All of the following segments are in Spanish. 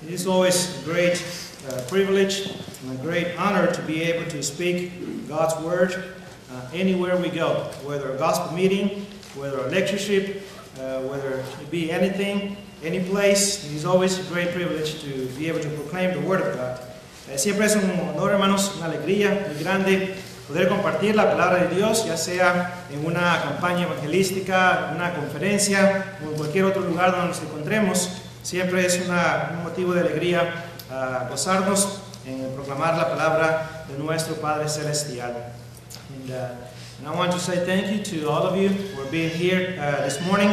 It is always a great privilege and a great honor to be able to speak God's Word anywhere we go, whether a gospel meeting, whether a lectureship, whether it be anything, any place. It is always a great privilege to be able to proclaim the Word of God. Siempre es un honor, hermanos, una alegría muy grande poder compartir la palabra de Dios, ya sea en una campaña evangelística, en una conferencia o en cualquier otro lugar donde nos encontremos. Siempre es un motivo de alegría gozarnos en proclamar la palabra de nuestro Padre Celestial. And I want to say thank you to all of you for being here this morning.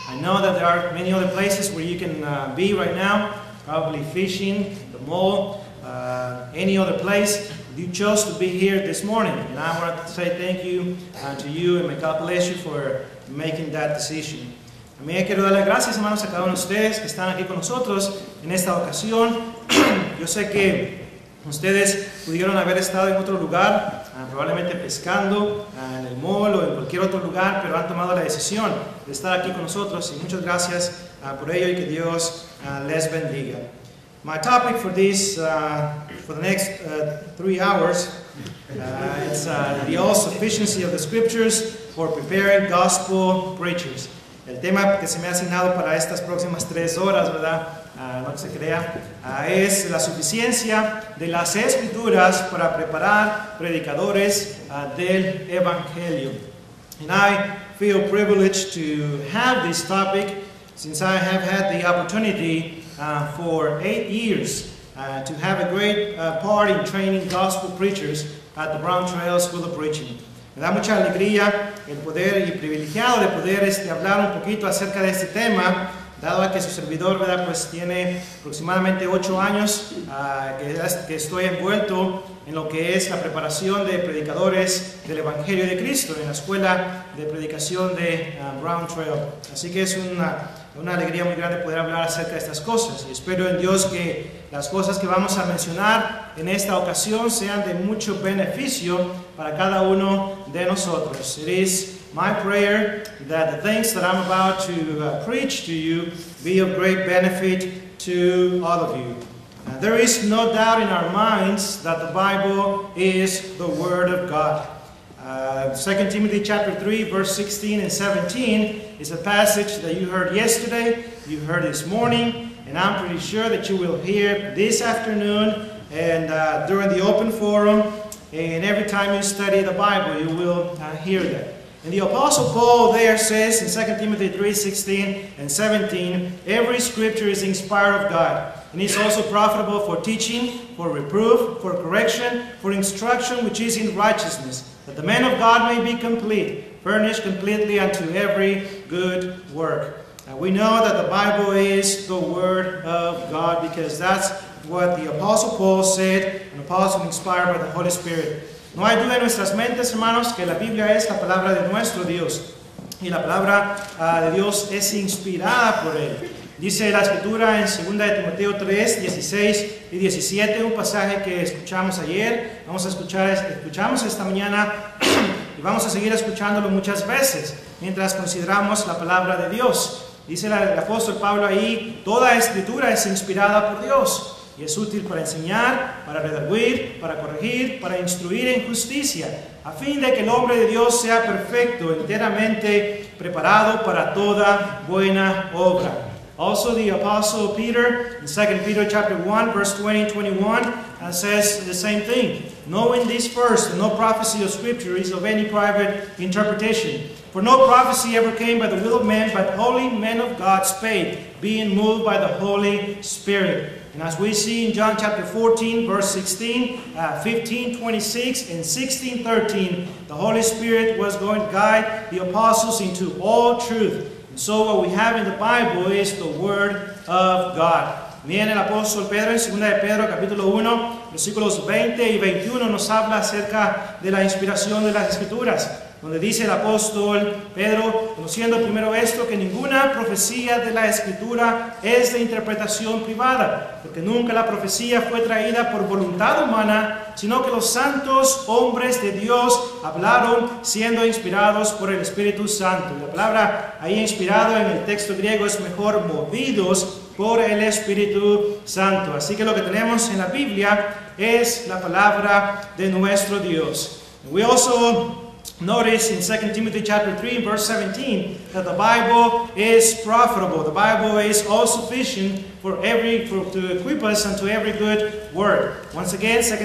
I know that there are many other places where you can be right now, probably fishing, the mall, any other place. You chose to be here this morning, and I want to say thank you to you and may God bless you for making that decision. También quiero dar las gracias, hermanos, a cada uno de ustedes que están aquí con nosotros en esta ocasión. Yo sé que ustedes pudieron haber estado en otro lugar, probablemente pescando, en el mall o en cualquier otro lugar, pero han tomado la decisión de estar aquí con nosotros y muchas gracias por ello y que Dios les bendiga. My topic for this, for the next 3 hours, it's the all-sufficiency of the Scriptures for preparing gospel preachers. El tema que se me ha asignado para estas próximas 3 horas, ¿verdad? No que se crea, es la suficiencia de las Escrituras para preparar predicadores del Evangelio. And I feel privileged to have this topic since I have had the opportunity for 8 years to have a great part in training gospel preachers at the Brown Trail School of Preaching. Me da mucha alegría el poder y privilegiado de poder hablar un poquito acerca de este tema, dado que su servidor, ¿verdad? Pues tiene aproximadamente 8 años que estoy envuelto en lo que es la preparación de predicadores del Evangelio de Cristo en la escuela de predicación de Brown Trail. Así que es una alegría muy grande poder hablar acerca de estas cosas y espero en Dios que las cosas que vamos a mencionar en esta ocasión sean de mucho beneficio para cada uno de nosotros. It is my prayer that the things that I'm about to preach to you be of great benefit to all of you. There is no doubt in our minds that the Bible is the Word of God. 2 Timothy chapter 3, verse 16 and 17 is a passage that you heard yesterday, you heard this morning, and I'm pretty sure that you will hear this afternoon and during the open forum, and every time you study the Bible, you will hear that. And the Apostle Paul there says in 2 Timothy 3, 16 and 17, every scripture is inspired of God, and is also profitable for teaching, for reproof, for correction, for instruction which is in righteousness, that the man of God may be complete, furnished completely unto every good work. We know that the Bible is the Word of God because that's what the Apostle Paul said, an apostle inspired by the Holy Spirit. No hay duda en nuestras mentes, hermanos, que la Biblia es la palabra de nuestro Dios. Y la palabra de Dios es inspirada por Él. Dice la Escritura en 2 de Timoteo 3, 16 y 17, un pasaje que escuchamos ayer, escuchamos esta mañana y vamos a seguir escuchándolo muchas veces mientras consideramos la palabra de Dios. Dice el apóstol Pablo ahí, toda Escritura es inspirada por Dios. Y es útil para enseñar, para redarguir, para corregir, para instruir en justicia, a fin de que el hombre de Dios sea perfecto, enteramente preparado para toda buena obra. Also the Apostle Peter, in 2 Peter chapter 1, verse 20 and 21, says the same thing. Knowing this first, that no prophecy of Scripture is of any private interpretation. For no prophecy ever came by the will of man, but holy men of God spake, being moved by the Holy Spirit. And as we see in John chapter 14, verse 16, 15, 26, and 16, 13, the Holy Spirit was going to guide the apostles into all truth. And so what we have in the Bible is the Word of God. Bien, el apóstol Pedro en 2 de Pedro capítulo 1, versículos 20 y 21 nos habla acerca de la inspiración de las Escrituras. donde dice el apóstol Pedro, conociendo primero esto, que ninguna profecía de la Escritura es de interpretación privada, porque nunca la profecía fue traída por voluntad humana, sino que los santos hombres de Dios hablaron siendo inspirados por el Espíritu Santo. La palabra ahí inspirado en el texto griego es mejor movidos por el Espíritu Santo. Así que lo que tenemos en la Biblia es la palabra de nuestro Dios. We also notice in 2 Timothy chapter 3 verse 17 that the Bible is profitable. The Bible is all sufficient to equip us unto every good work. Once again, 2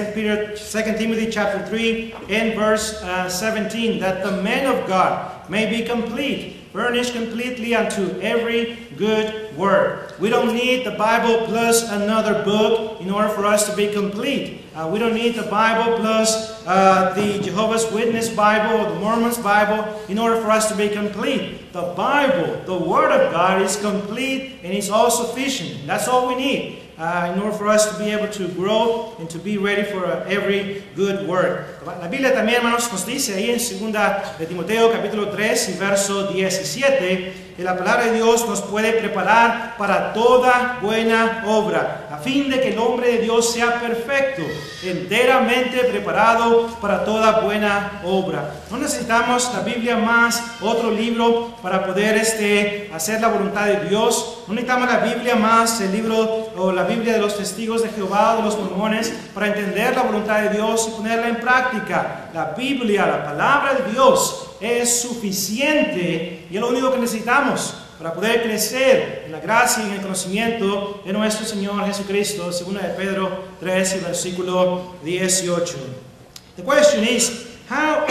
Timothy chapter 3 and verse 17, that the man of God may be complete, furnished completely unto every good work. We don't need the Bible plus another book in order for us to be complete. We don't need the Bible plus the Jehovah's Witness Bible or the Mormon's Bible in order for us to be complete. The Bible, the Word of God, is complete and is all sufficient. That's all we need in order for us to be able to grow and to be ready for every good work. La Biblia también, hermanos, nos dice ahí en 2 de Timoteo capítulo 3 y verso 17 que la palabra de Dios nos puede preparar para toda buena obra, a fin de que el hombre de Dios sea perfecto, enteramente preparado para toda buena obra. No necesitamos la Biblia más otro libro para poder hacer la voluntad de Dios. No necesitamos la Biblia más el libro o la Biblia de los testigos de Jehová o de los mormones para entender la voluntad de Dios y ponerla en práctica. La Biblia, la palabra de Dios, es suficiente y es lo único que necesitamos para poder crecer en la gracia y en el conocimiento de nuestro Señor Jesucristo, 2 de Pedro 3 y versículo 18. The question is, how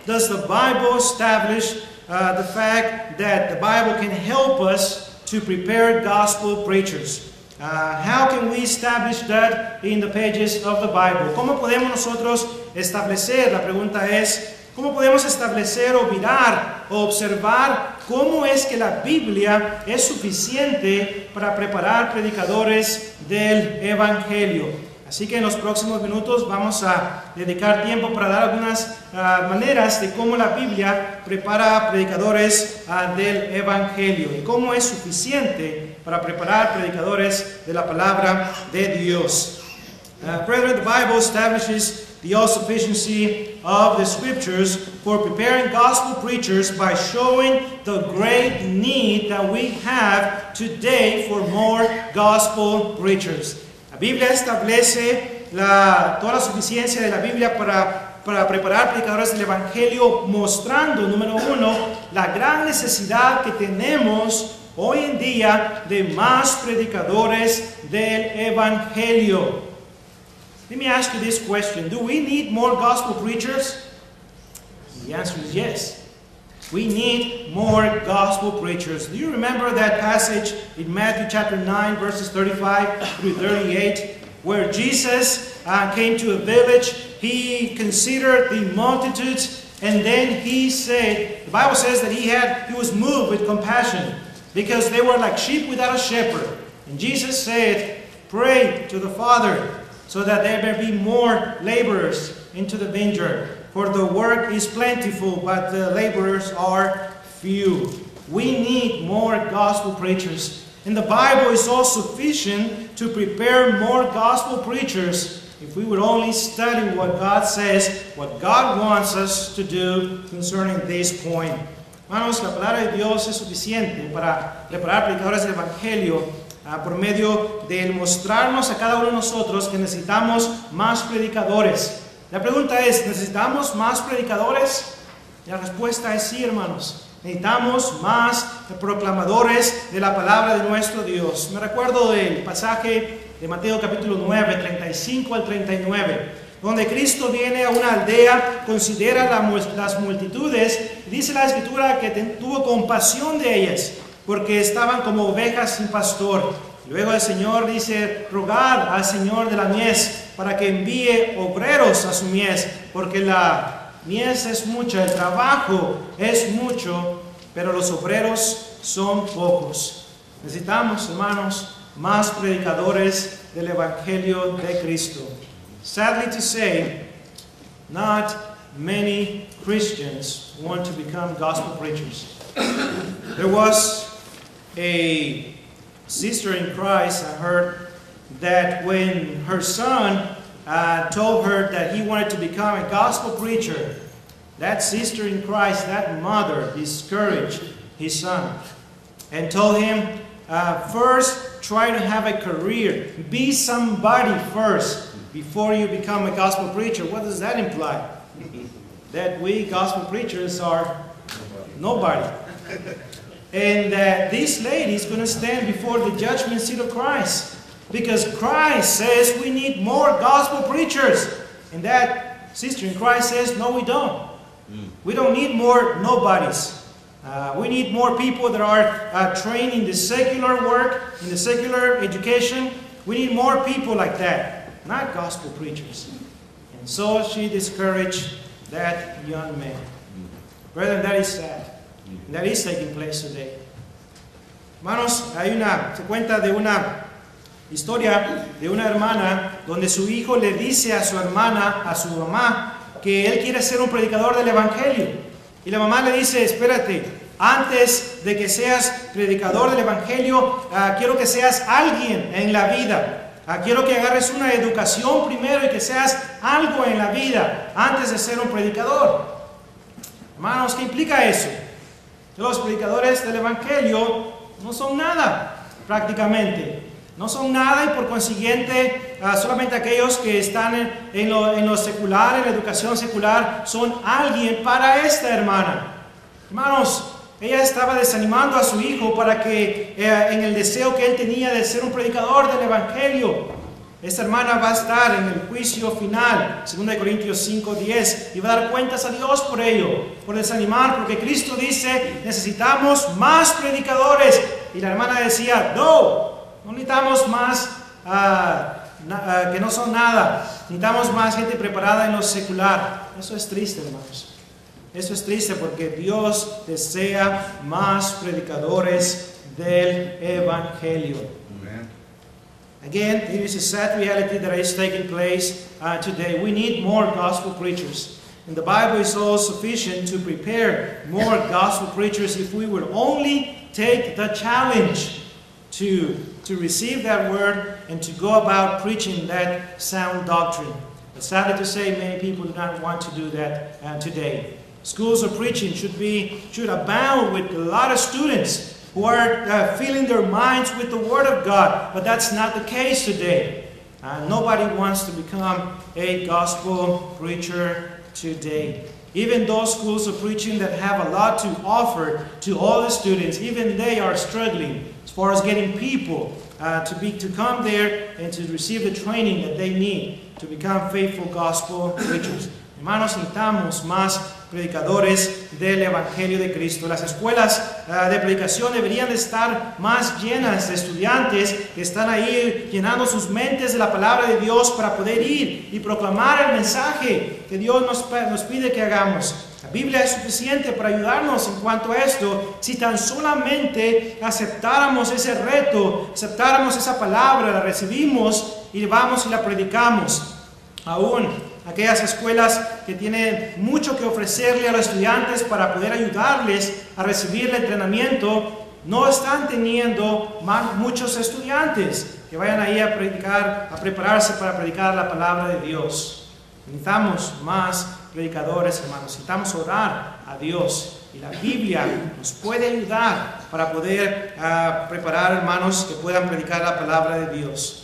does the Bible establish the fact that the Bible can help us to prepare gospel preachers? How can we establish that in the pages of the Bible? ¿Cómo podemos nosotros establecer? La pregunta es, ¿cómo podemos establecer o mirar o observar cómo es que la Biblia es suficiente para preparar predicadores del Evangelio? Así que en los próximos minutos vamos a dedicar tiempo para dar algunas maneras de cómo la Biblia prepara predicadores del Evangelio y cómo es suficiente para preparar predicadores de la palabra de Dios. Brethren, the Bible establishes the all-sufficiency of the Scriptures for preparing gospel preachers by showing the great need that we have today for more gospel preachers. La Biblia establece toda la suficiencia de la Biblia para preparar predicadores del Evangelio, mostrando, número uno, la gran necesidad que tenemos hoy en día de más predicadores del Evangelio. Let me ask you this question. Do we need more gospel preachers? The answer is yes. We need more gospel preachers. Do you remember that passage in Matthew chapter 9, verses 35 through 38, where Jesus came to a village, he considered the multitudes, and then he said, the Bible says that he was moved with compassion, because they were like sheep without a shepherd. And Jesus said, pray to the Father, so that there may be more laborers into the vineyard. For the work is plentiful, but the laborers are few. We need more gospel preachers. And the Bible is all sufficient to prepare more gospel preachers if we would only study what God says, what God wants us to do concerning this point. Hermanos, la palabra de Dios es suficiente para preparar predicadores del Evangelio por medio de mostrarnos a cada uno de nosotros que necesitamos más predicadores. La pregunta es, ¿necesitamos más predicadores? La respuesta es sí, hermanos. Necesitamos más proclamadores de la palabra de nuestro Dios. Me recuerdo del pasaje de Mateo capítulo 9, 35 al 39, donde Cristo viene a una aldea, considera las multitudes, y dice la Escritura que tuvo compasión de ellas, porque estaban como ovejas sin pastor. Luego el Señor dice, rogad al Señor de la mies para que envíe obreros a su mies, porque la mies es mucha, el trabajo es mucho, pero los obreros son pocos. Necesitamos, hermanos, más predicadores del Evangelio de Cristo. Sadly to say, not many Christians want to become gospel preachers. There was a sister in Christ, I heard, that when her son told her that he wanted to become a gospel preacher, that sister in Christ, that mother, discouraged his son and told him, first try to have a career. Be somebody first before you become a gospel preacher. What does that imply? That we gospel preachers are nobody. And that this lady is going to stand before the judgment seat of Christ. Because Christ says we need more gospel preachers. And that sister in Christ says, no, we don't. We don't need more nobodies. We need more people that are trained in the secular work, in the secular education. We need more people like that, not gospel preachers. And so she discouraged that young man. Brethren, that is sad. And that is taking place today. Hermanos, se cuenta de una historia de una hermana donde su hijo le dice a su hermana, a su mamá, que él quiere ser un predicador del Evangelio. Y la mamá le dice, espérate, antes de que seas predicador del Evangelio, quiero que seas alguien en la vida. Quiero que agarres una educación primero y que seas algo en la vida antes de ser un predicador. Hermanos, ¿qué implica eso? Que los predicadores del Evangelio no son nada, prácticamente. No son nada y por consiguiente solamente aquellos que están en lo secular, en la educación secular, son alguien para esta hermana. Hermanos, ella estaba desanimando a su hijo para que en el deseo que él tenía de ser un predicador del Evangelio. Esta hermana va a estar en el juicio final, 2 Corintios 5:10, y va a dar cuentas a Dios por ello, por desanimar, porque Cristo dice, necesitamos más predicadores. Y la hermana decía, no necesitamos más que no son nada. Necesitamos más gente preparada en lo secular. Eso es triste, hermanos. Eso es triste porque Dios desea más predicadores del Evangelio. Amen. Again, it is a sad reality that is taking place today. We need more gospel preachers. And the Bible is all sufficient to prepare more gospel preachers if we would only take the challenge to receive that word and to go about preaching that sound doctrine. But sadly to say, many people do not want to do that today. Schools of preaching should abound with a lot of students who are filling their minds with the Word of God. But that's not the case today. Nobody wants to become a gospel preacher today. Even those schools of preaching that have a lot to offer to all the students, even they are struggling as far as getting people to come there and to receive the training that they need to become faithful gospel preachers. Hermanos, necesitamos más predicadores del Evangelio de Cristo. Las escuelas de predicación deberían estar más llenas de estudiantes que están ahí llenando sus mentes de la palabra de Dios para poder ir y proclamar el mensaje que Dios nos pide que hagamos. La Biblia es suficiente para ayudarnos en cuanto a esto si tan solamente aceptáramos ese reto, aceptáramos esa palabra, la recibimos y vamos y la predicamos. Aún aquellas escuelas que tienen mucho que ofrecerle a los estudiantes para poder ayudarles a recibir el entrenamiento, no están teniendo muchos estudiantes que vayan ahí a predicar, a prepararse para predicar la palabra de Dios. Necesitamos más predicadores, hermanos. Necesitamos orar a Dios. Y la Biblia nos puede ayudar para poder preparar hermanos que puedan predicar la palabra de Dios.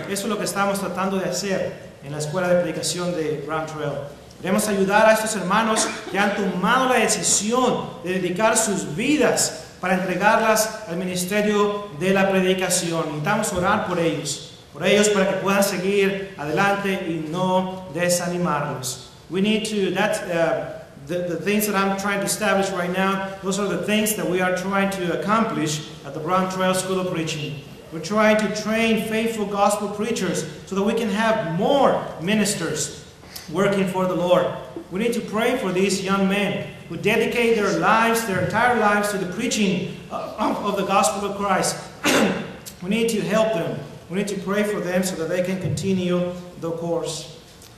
Eso es lo que estamos tratando de hacer en la escuela de predicación de Brown Trail. Queremos ayudar a estos hermanos que han tomado la decisión de dedicar sus vidas para entregarlas al ministerio de la predicación. Necesitamos orar por ellos para que puedan seguir adelante y no desanimarlos. We need to, the things that I'm trying to establish right now, those are the things that we are trying to accomplish at the Brown Trail School of Preaching. We're trying to train faithful gospel preachers so that we can have more ministers working for the Lord. We need to pray for these young men who dedicate their lives, their entire lives to the preaching of the gospel of Christ. We need to help them. We need to pray for them so that they can continue the course.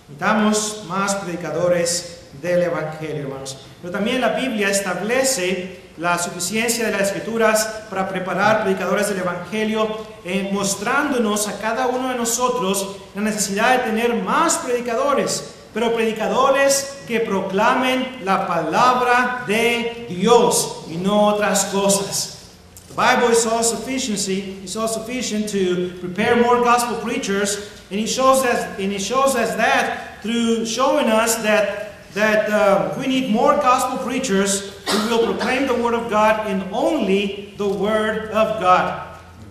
Necesitamos más predicadores del Evangelio, hermanos. Pero también la Biblia establece la suficiencia de las Escrituras para preparar predicadores del Evangelio, mostrándonos a cada uno de nosotros la necesidad de tener más predicadores, pero predicadores que proclamen la palabra de Dios y no otras cosas. The Bible is all sufficient to prepare more gospel preachers, and it shows us that through showing us that we need more gospel preachers who will proclaim the Word of God and only the Word of God.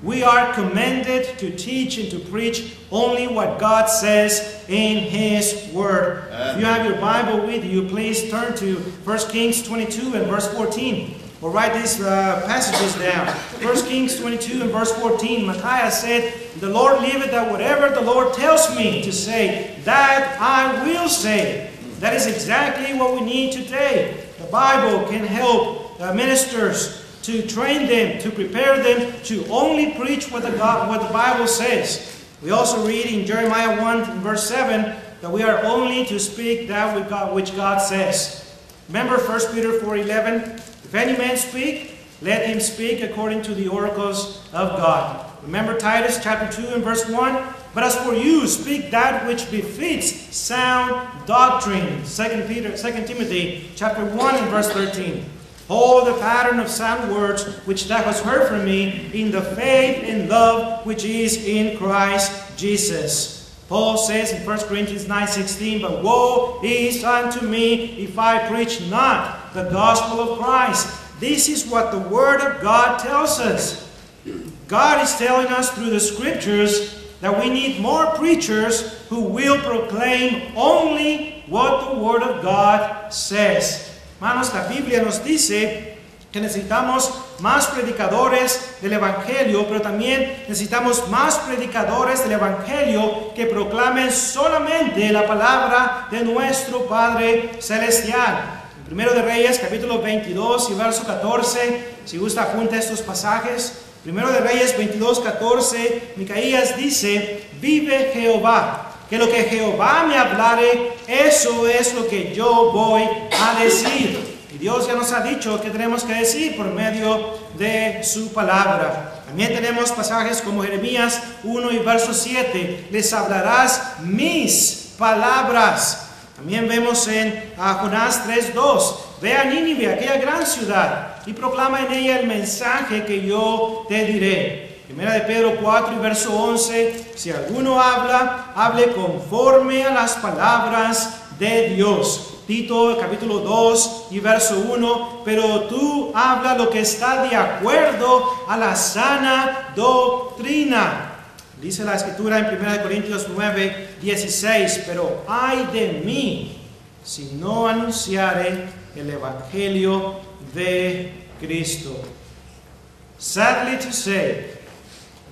We are commanded to teach and to preach only what God says in His Word. If you have your Bible with you, please turn to 1 Kings 22 and verse 14. Or write these passages down. 1 Kings 22 and verse 14, Micaiah said, "The Lord liveth, that whatever the Lord tells me to say, that I will say." That is exactly what we need today. The Bible can help ministers to train them, to prepare them to only preach what the Bible says. We also read in Jeremiah 1 verse 7 that we are only to speak that which God says. Remember 1 Peter 4:11? If any man speak, let him speak according to the oracles of God. Remember Titus chapter 2 and verse 1? But as for you, speak that which befits sound doctrine. 2 Timothy chapter 1 and verse 13. Hold the pattern of sound words which thou hast heard from me in the faith and love which is in Christ Jesus. Paul says in 1 Corinthians 9:16, "But woe is unto me if I preach not the gospel of Christ." This is what the Word of God tells us. God is telling us through the Scriptures that we need more preachers who will proclaim only what the Word of God says. Hermanos, la Biblia nos dice que necesitamos más predicadores del Evangelio, pero también necesitamos más predicadores del Evangelio que proclamen solamente la palabra de nuestro Padre Celestial. En 1 de Reyes, capítulo 22 y verso 14, si gusta apunta estos pasajes. 1 de Reyes 22, 14, Micaías dice, "Vive Jehová, que lo que Jehová me hablare, eso es lo que yo voy a decir." Y Dios ya nos ha dicho que tenemos que decir por medio de su palabra. También tenemos pasajes como Jeremías 1 y verso 7, "Les hablarás mis palabras." También vemos en Jonás 3:2, "Ve a Nínive, aquella gran ciudad, y proclama en ella el mensaje que yo te diré." Primera de Pedro 4 y verso 11, "Si alguno habla, hable conforme a las palabras de Dios." Tito capítulo 2 y verso 1, "Pero tú habla lo que está de acuerdo a la sana doctrina." Dice la Escritura en 1 Corintios 9, 16, "Pero ay de mí si no anunciare el Evangelio de Cristo." Sadly to say,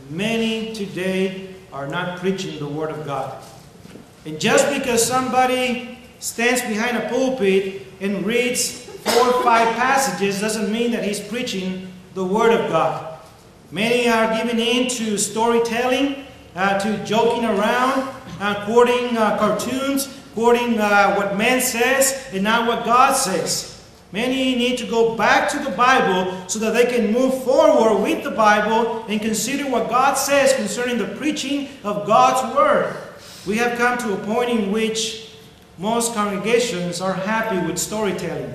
many today are not preaching the Word of God. And just because somebody stands behind a pulpit and reads 4 or 5 passages doesn't mean that he's preaching the Word of God. Many are giving in to storytelling, to joking around, quoting cartoons, quoting what man says and not what God says. Many need to go back to the Bible so that they can move forward with the Bible and consider what God says concerning the preaching of God's Word. We have come to a point in which most congregations are happy with storytelling.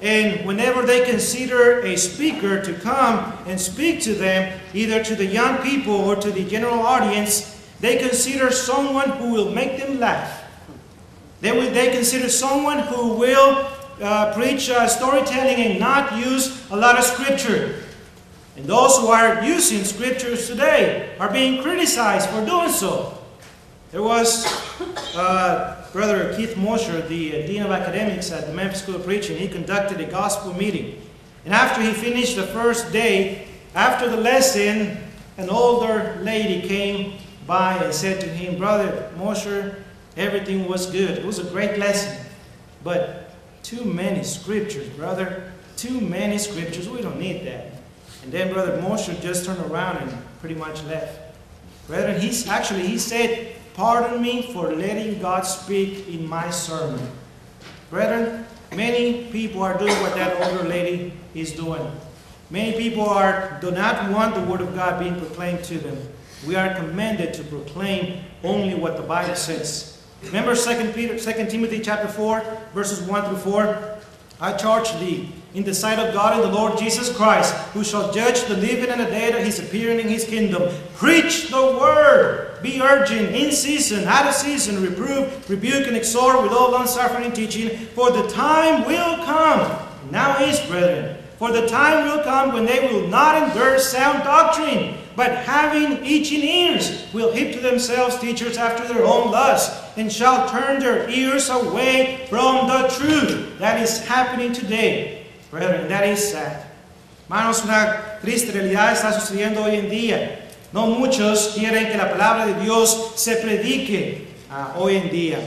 And whenever they consider a speaker to come and speak to them, either to the young people or to the general audience, they consider someone who will make them laugh. They consider someone who will preach storytelling and not use a lot of Scripture. And those who are using Scriptures today are being criticized for doing so. There was Brother Keith Mosher, the Dean of Academics at the Memphis School of Preaching. He conducted a gospel meeting. And after he finished the first day, after the lesson, an older lady came by and said to him, "Brother Mosher, everything was good. It was a great lesson. But too many Scriptures, brother. Too many Scriptures. We don't need that." And then Brother Mosher just turned around and pretty much left. Brethren, he said, "Pardon me for letting God speak in my sermon." Brethren, many people are doing what that older lady is doing. Many people do not want the Word of God being proclaimed to them. We are commanded to proclaim only what the Bible says. Remember 2 Timothy chapter 4, verses 1 through 4? I charge thee, in the sight of God and the Lord Jesus Christ, who shall judge the living and the dead at his appearing in his kingdom. Preach the word. Be urgent, in season, out of season, reprove, rebuke, and exhort with all long-suffering and teaching. For the time will come, now is, brethren, for the time will come when they will not endure sound doctrine, but having itching ears, will heap to themselves teachers after their own lust, and shall turn their ears away from the truth. That is happening today, brethren. That is sad. Hermanos, una triste realidad está sucediendo hoy en día. No muchos quieren que la palabra de Dios se predique hoy en día.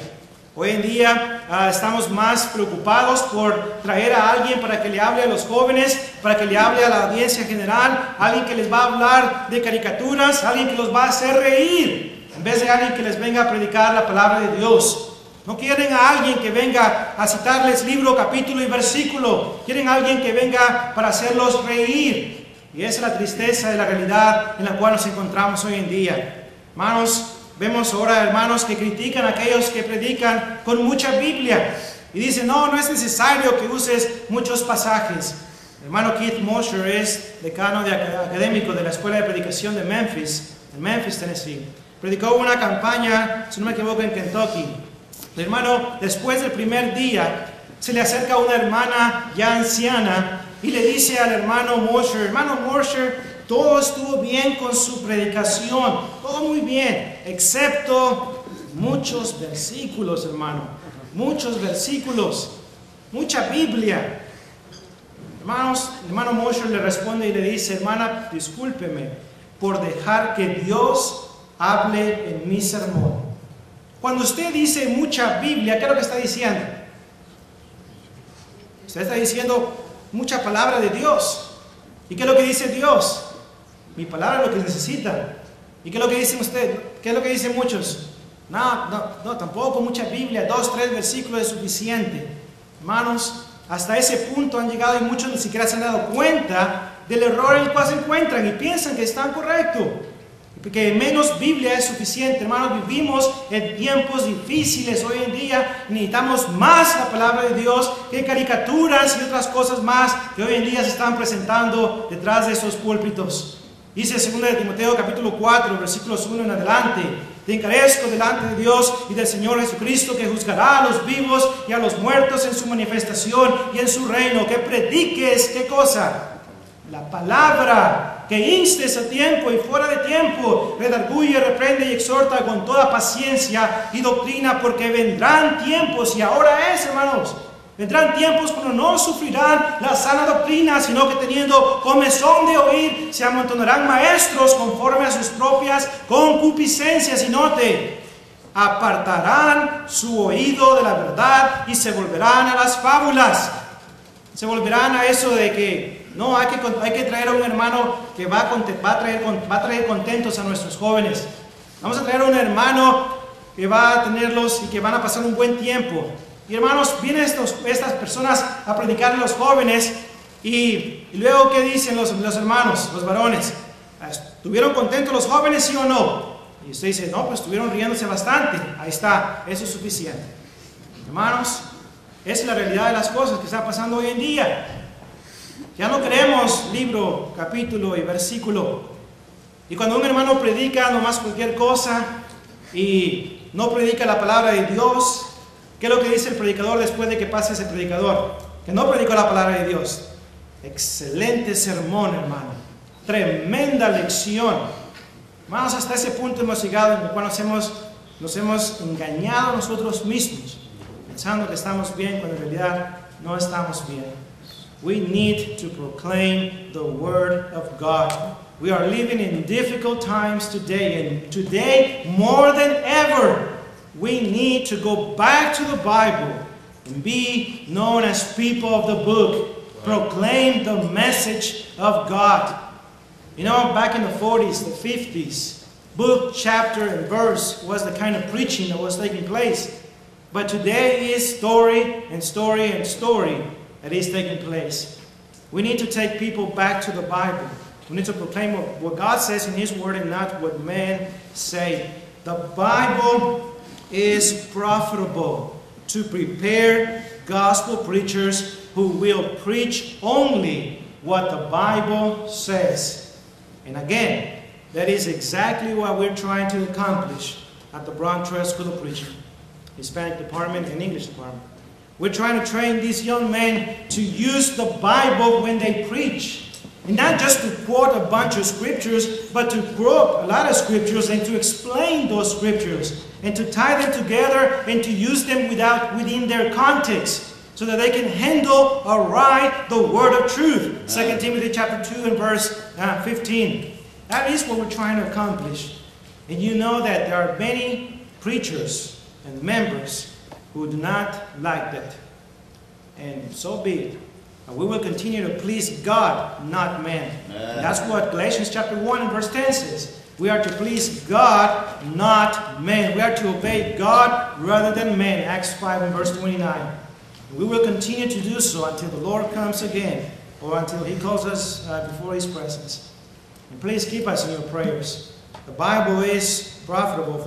Hoy en día estamos más preocupados por traer a alguien para que le hable a los jóvenes, para que le hable a la audiencia general, alguien que les va a hablar de caricaturas, alguien que los va a hacer reír, en vez de alguien que les venga a predicar la palabra de Dios. No quieren a alguien que venga a citarles libro, capítulo y versículo. Quieren a alguien que venga para hacerlos reír. Y esa es la tristeza de la realidad en la cual nos encontramos hoy en día. Hermanos, vemos ahora hermanos que critican a aquellos que predican con mucha Biblia. Y dicen, no es necesario que uses muchos pasajes. El hermano Keith Mosher es decano académico de la Escuela de Predicación de Memphis, en Memphis, Tennessee. Predicó una campaña, si no me equivoco, en Kentucky. El hermano, después del primer día, se le acerca a una hermana ya anciana y le dice al hermano Mosher, todo estuvo bien con su predicación, todo muy bien, excepto muchos versículos, hermano, muchos versículos, mucha Biblia. Hermanos, el hermano Mosher le responde y le dice, hermana, discúlpeme por dejar que Dios hable en mi sermón. Cuando usted dice mucha Biblia, ¿qué es lo que está diciendo? Usted está diciendo mucha palabra de Dios. ¿Y qué es lo que dice Dios? Mi palabra es lo que necesita. ¿Y qué es lo que dicen ustedes? ¿Qué es lo que dicen muchos? No, tampoco mucha Biblia, 2, 3 versículos es suficiente. Hermanos, hasta ese punto han llegado y muchos ni siquiera se han dado cuenta del error en el cual se encuentran y piensan que están correctos. Que menos Biblia es suficiente. Hermanos, vivimos en tiempos difíciles hoy en día. Necesitamos más la palabra de Dios que caricaturas y otras cosas más que hoy en día se están presentando detrás de esos púlpitos. Dice 2 de Timoteo capítulo 4, versículos 1 en adelante. Te encarezco delante de Dios y del Señor Jesucristo, que juzgará a los vivos y a los muertos en su manifestación y en su reino. Que prediques, ¿qué cosa? La palabra, que instes a tiempo y fuera de tiempo, redarguye, reprende y exhorta con toda paciencia y doctrina, porque vendrán tiempos, y ahora es, hermanos, vendrán tiempos cuando no sufrirán la sana doctrina, sino que teniendo comezón de oír, se amontonarán maestros conforme a sus propias concupiscencias, y note, apartarán su oído de la verdad y se volverán a las fábulas. Se volverán a eso de que no, hay que traer a un hermano que va a traer contentos a nuestros jóvenes. Vamos a traer a un hermano que va a tenerlos y que van a pasar un buen tiempo. Y hermanos, vienen estas personas a predicarle a los jóvenes y luego, ¿qué dicen los hermanos, los varones? ¿Estuvieron contentos los jóvenes, sí o no? Y usted dice, no, pues estuvieron riéndose bastante. Ahí está, eso es suficiente. Hermanos, esa es la realidad de las cosas que está pasando hoy en día. Ya no queremos libro, capítulo y versículo. Y cuando un hermano predica nomás cualquier cosa y no predica la palabra de Dios, ¿qué es lo que dice el predicador después de que pase ese predicador? Que no predicó la palabra de Dios. Excelente sermón, hermano. Tremenda lección. Hermanos, hasta ese punto hemos llegado en el cual nos hemos engañado a nosotros mismos, pensando que estamos bien cuando en realidad no estamos bien. We need to proclaim the Word of God. We are living in difficult times today, and today, more than ever, we need to go back to the Bible and be known as people of the book. Proclaim the message of God. You know, back in the 40s, the 50s, book, chapter, and verse was the kind of preaching that was taking place. But today is story and story and story that is taking place. We need to take people back to the Bible. We need to proclaim what God says in His Word and not what men say. The Bible is profitable to prepare gospel preachers who will preach only what the Bible says. And again, that is exactly what we're trying to accomplish at the Brown Trail School of Preaching, Hispanic department and English department. We're trying to train these young men to use the Bible when they preach. And not just to quote a bunch of scriptures, but to quote a lot of scriptures and to explain those scriptures. And to tie them together and to use them within their context, so that they can handle aright the word of truth. 2 Timothy chapter 2 and verse 15. That is what we're trying to accomplish. And you know that there are many preachers and members who do not like that. And so be it. And we will continue to please God, not man. That's what Galatians chapter 1 and verse 10 says. We are to please God, not man. We are to obey God rather than man. Acts 5 and verse 29. And we will continue to do so until the Lord comes again, or until He calls us before His presence. And please keep us in your prayers. The Bible is profitable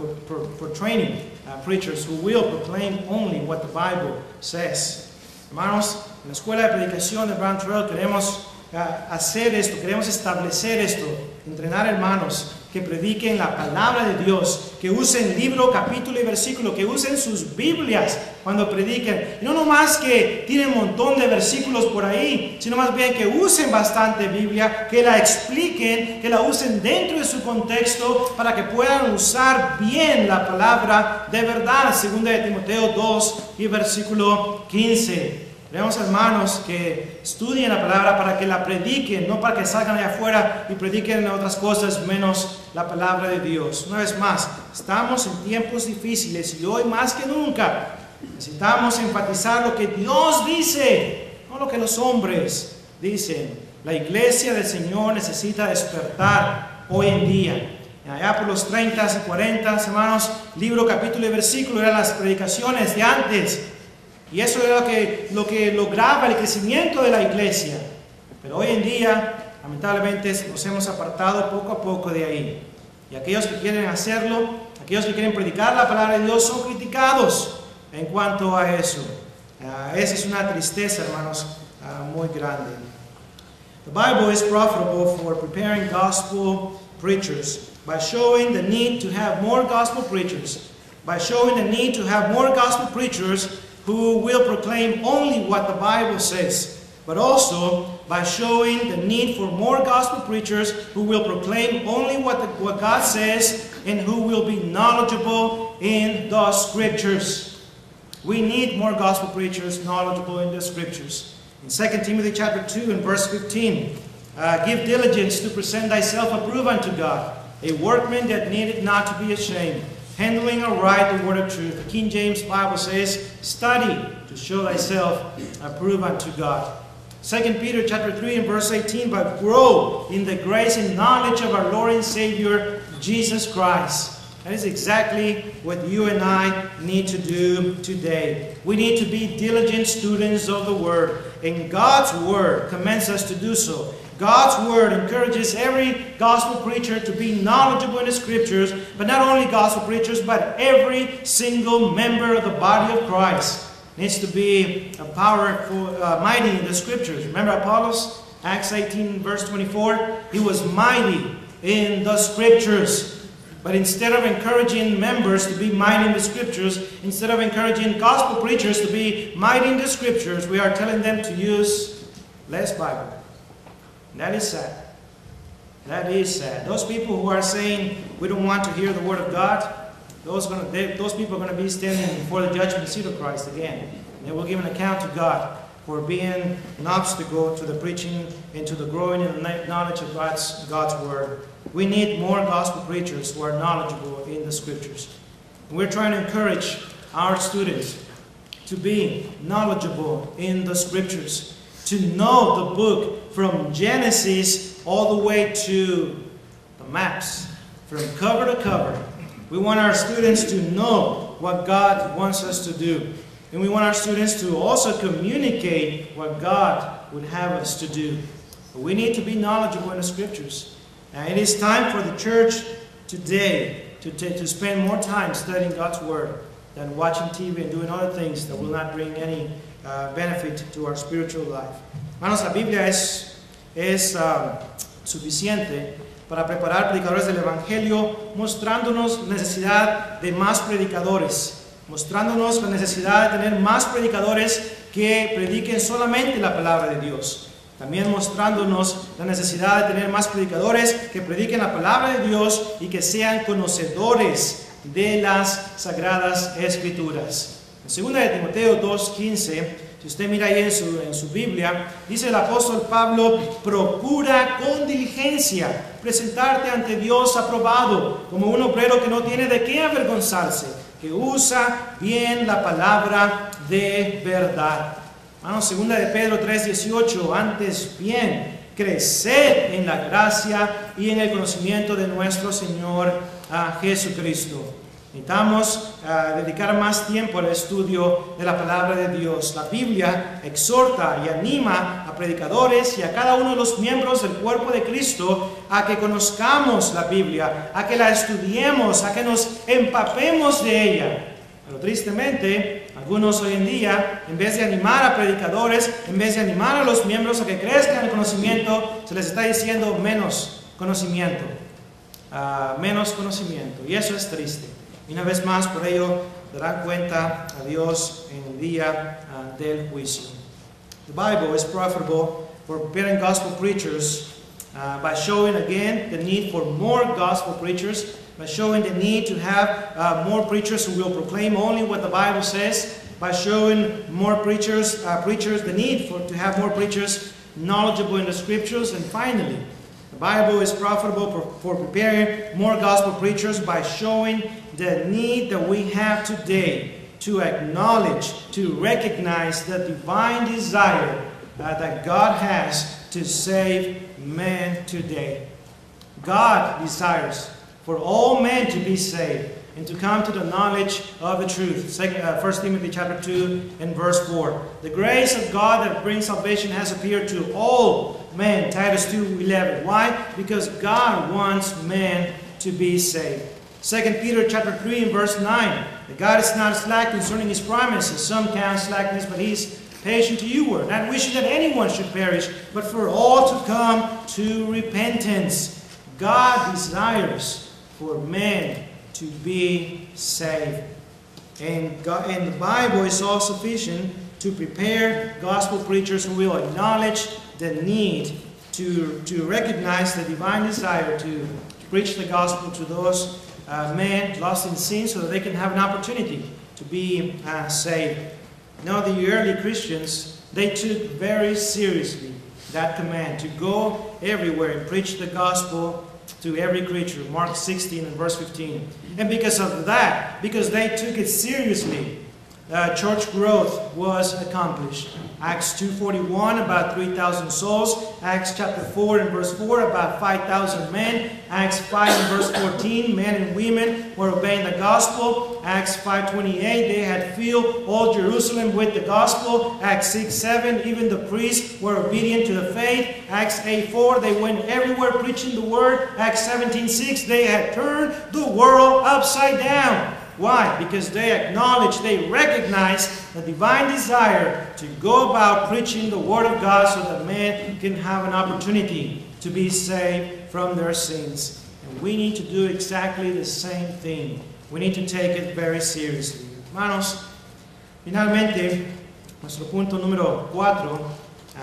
for training preachers who will proclaim only what the Bible says. Hermanos, en la escuela de predicación de Brown Trail queremos hacer esto, queremos establecer esto, entrenar hermanos que prediquen la palabra de Dios, que usen libro, capítulo y versículo, que usen sus Biblias cuando prediquen. Y no nomás que tienen un montón de versículos por ahí, sino más bien que usen bastante Biblia, que la expliquen, que la usen dentro de su contexto para que puedan usar bien la palabra de verdad. 2 de Timoteo 2 y versículo 15. Queremos hermanos que estudien la palabra para que la prediquen, no para que salgan allá afuera y prediquen otras cosas menos la palabra de Dios. Una vez más, estamos en tiempos difíciles y hoy más que nunca necesitamos enfatizar lo que Dios dice, no lo que los hombres dicen. La iglesia del Señor necesita despertar hoy en día. Allá por los 30 y 40, hermanos, libro, capítulo y versículo eran las predicaciones de antes. Y eso era lo que lograba el crecimiento de la iglesia. Pero hoy en día, lamentablemente, nos hemos apartado poco a poco de ahí. Y aquellos que quieren hacerlo, aquellos que quieren predicar la palabra de Dios, son criticados en cuanto a eso. Esa es una tristeza, hermanos, muy grande. The Bible is profitable for preparing gospel preachers by showing the need to have more gospel preachers, by showing the need to have more gospel preachers who will proclaim only what the Bible says, but also by showing the need for more gospel preachers who will proclaim only what God says and who will be knowledgeable in the Scriptures. We need more gospel preachers knowledgeable in the Scriptures. In 2 Timothy chapter 2 and verse 15, give diligence to present thyself approved unto God, a workman that needeth not to be ashamed, handling aright the word of truth. The King James Bible says, study to show thyself approved unto God. 2 Peter chapter 3 and verse 18, but grow in the grace and knowledge of our Lord and Savior, Jesus Christ. That is exactly what you and I need to do today. We need to be diligent students of the Word. And God's Word commands us to do so. God's Word encourages every gospel preacher to be knowledgeable in the Scriptures, but not only gospel preachers, but every single member of the body of Christ needs to be powerful, mighty in the Scriptures. Remember Apollos, Acts 18 verse 24? He was mighty in the Scriptures. But instead of encouraging members to be mighty in the Scriptures, instead of encouraging gospel preachers to be mighty in the Scriptures, we are telling them to use less Bible. And that is sad. That is sad. Those people who are saying we don't want to hear the Word of God, those people are going to be standing before the judgment seat of Christ again. And they will give an account to God for being an obstacle to the preaching and to the growing in the knowledge of God's Word. We need more gospel preachers who are knowledgeable in the Scriptures. And we're trying to encourage our students to be knowledgeable in the Scriptures, to know the book from Genesis all the way to the maps, from cover to cover. We want our students to know what God wants us to do. And we want our students to also communicate what God would have us to do. But we need to be knowledgeable in the Scriptures. And it is time for the church today to spend more time studying God's Word than watching TV and doing other things that will not bring any benefit to our spiritual life. Hermanos, la Biblia es suficiente para preparar predicadores del Evangelio, mostrándonos la necesidad de más predicadores, mostrándonos la necesidad de tener más predicadores que prediquen solamente la palabra de Dios. También mostrándonos la necesidad de tener más predicadores que prediquen la palabra de Dios y que sean conocedores de las Sagradas Escrituras. En 2 de Timoteo 2:15, si usted mira ahí en su Biblia, dice el apóstol Pablo: procura con diligencia presentarte ante Dios aprobado, como un obrero que no tiene de qué avergonzarse, que usa bien la palabra de verdad. Hermanos, 2 de Pedro 3:18, antes bien, creced en la gracia y en el conocimiento de nuestro Señor Jesucristo. Necesitamos dedicar más tiempo al estudio de la palabra de Dios. La Biblia exhorta y anima a predicadores y a cada uno de los miembros del cuerpo de Cristo a que conozcamos la Biblia, a que la estudiemos, a que nos empapemos de ella. Pero tristemente, algunos hoy en día, en vez de animar a predicadores, en vez de animar a los miembros a que crezcan en el conocimiento, se les está diciendo menos conocimiento. Menos conocimiento. Y eso es triste. Y una vez más, por ello, darán cuenta a Dios en el día del juicio. The Bible is profitable for preparing gospel preachers by showing again the need for more gospel preachers, by showing the need to have more preachers who will proclaim only what the Bible says, by showing more preachers, the need to have more preachers knowledgeable in the Scriptures, and finally, the Bible is profitable for preparing more gospel preachers by showing the need that we have today to acknowledge, to recognize the divine desire that God has to save men today. God desires for all men to be saved and to come to the knowledge of the truth. 1 Timothy chapter 2 and verse 4. The grace of God that brings salvation has appeared to all men. Titus 2:11. Why? Because God wants men to be saved. 2 Peter chapter 3 and verse 9. That God is not slack concerning His promises. Some count slackness, but He is patient to you, not wishing that anyone should perish, but for all to come to repentance. God desires for men to be saved. And the Bible is all sufficient to prepare gospel preachers who will acknowledge the need to recognize the divine desire to preach the gospel to those men lost in sin so that they can have an opportunity to be saved. Now, the early Christians, they took very seriously that command to go everywhere and preach the gospel to every creature. Mark 16 and verse 15. And because of that, because they took it seriously, church growth was accomplished. Acts 2:41, about 3,000 souls. Acts chapter 4 and verse 4, about 5,000 men. Acts 5 and verse 14, men and women were obeying the gospel. Acts 5:28, they had filled all Jerusalem with the gospel. Acts 6:7, even the priests were obedient to the faith. Acts 8:4, they went everywhere preaching the word. Acts 17:6, they had turned the world upside down. Why? Because they acknowledge, they recognize the divine desire to go about preaching the Word of God so that men can have an opportunity to be saved from their sins. And we need to do exactly the same thing. We need to take it very seriously. Hermanos, finalmente, nuestro punto número 4,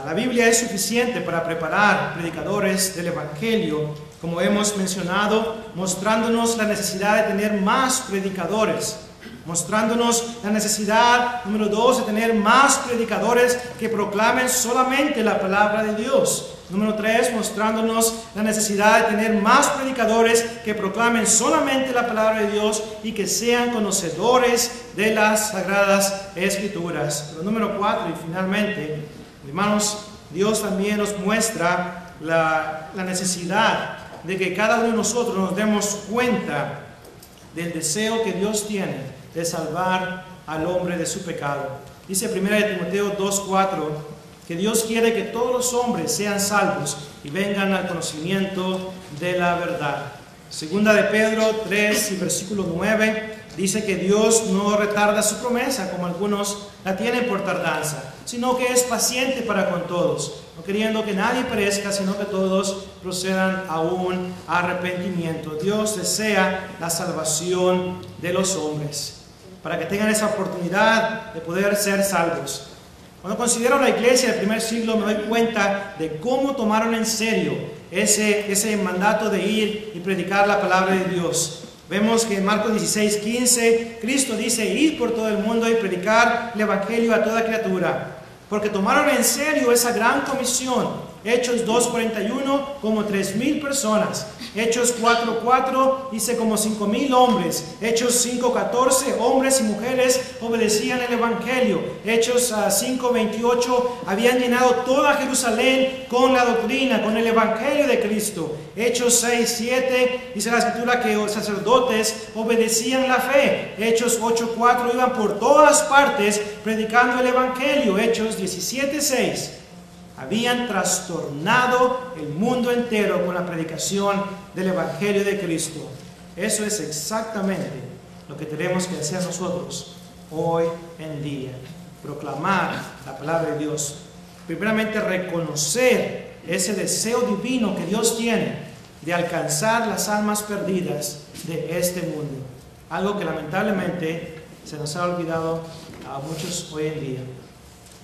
la Biblia es suficiente para preparar predicadores del Evangelio, como hemos mencionado, mostrándonos la necesidad de tener más predicadores, mostrándonos la necesidad, número 2, de tener más predicadores que proclamen solamente la palabra de Dios. Número 3, mostrándonos la necesidad de tener más predicadores que proclamen solamente la palabra de Dios y que sean conocedores de las Sagradas Escrituras. Pero número 4, y finalmente, hermanos, Dios también nos muestra la necesidad de que cada uno de nosotros nos demos cuenta del deseo que Dios tiene de salvar al hombre de su pecado. Dice 1 Timoteo 2:4 que Dios quiere que todos los hombres sean salvos y vengan al conocimiento de la verdad. Segunda de Pedro 3 y versículo 9 dice que Dios no retarda su promesa como algunos la tienen por tardanza, sino que es paciente para con todos, no queriendo que nadie perezca, sino que todos procedan a un arrepentimiento. Dios desea la salvación de los hombres, para que tengan esa oportunidad de poder ser salvos. Cuando considero la iglesia del primer siglo, me doy cuenta de cómo tomaron en serio ese mandato de ir y predicar la palabra de Dios. Vemos que en Marcos 16:15, Cristo dice: id por todo el mundo y predicar el evangelio a toda criatura, porque tomaron en serio esa gran comisión. Hechos 2:41, como 3,000 personas. Hechos 4:4 dice como 5,000 hombres. Hechos 5:14, hombres y mujeres obedecían el evangelio. Hechos 5:28, habían llenado toda Jerusalén con la doctrina, con el evangelio de Cristo. Hechos 6:7 dice la escritura que los sacerdotes obedecían la fe. Hechos 8:4, iban por todas partes predicando el evangelio. Hechos 17:6, habían trastornado el mundo entero con la predicación del evangelio de Cristo. Eso es exactamente lo que tenemos que hacer nosotros hoy en día: proclamar la palabra de Dios. Primeramente, reconocer ese deseo divino que Dios tiene de alcanzar las almas perdidas de este mundo, algo que lamentablemente se nos ha olvidado a muchos hoy en día.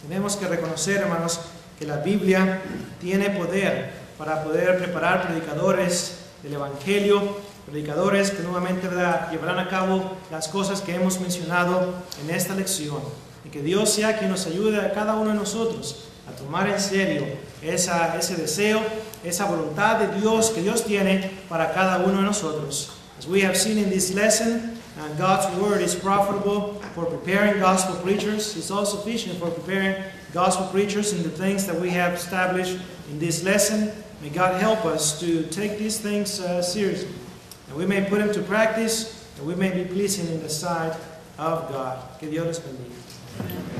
Tenemos que reconocer, hermanos, que la Biblia tiene poder para poder preparar predicadores del evangelio, predicadores que nuevamente llevarán a cabo las cosas que hemos mencionado en esta lección. Y que Dios sea quien nos ayude a cada uno de nosotros a tomar en serio ese deseo, esa voluntad de Dios que Dios tiene para cada uno de nosotros. As we have seen in this lesson, God's word is profitable for preparing gospel preachers. It's also sufficient for preparing gospel preachers in the things that we have established in this lesson. May God help us to take these things seriously, and we may put them to practice, and we may be pleasing in the sight of God. Que Dios les bendiga.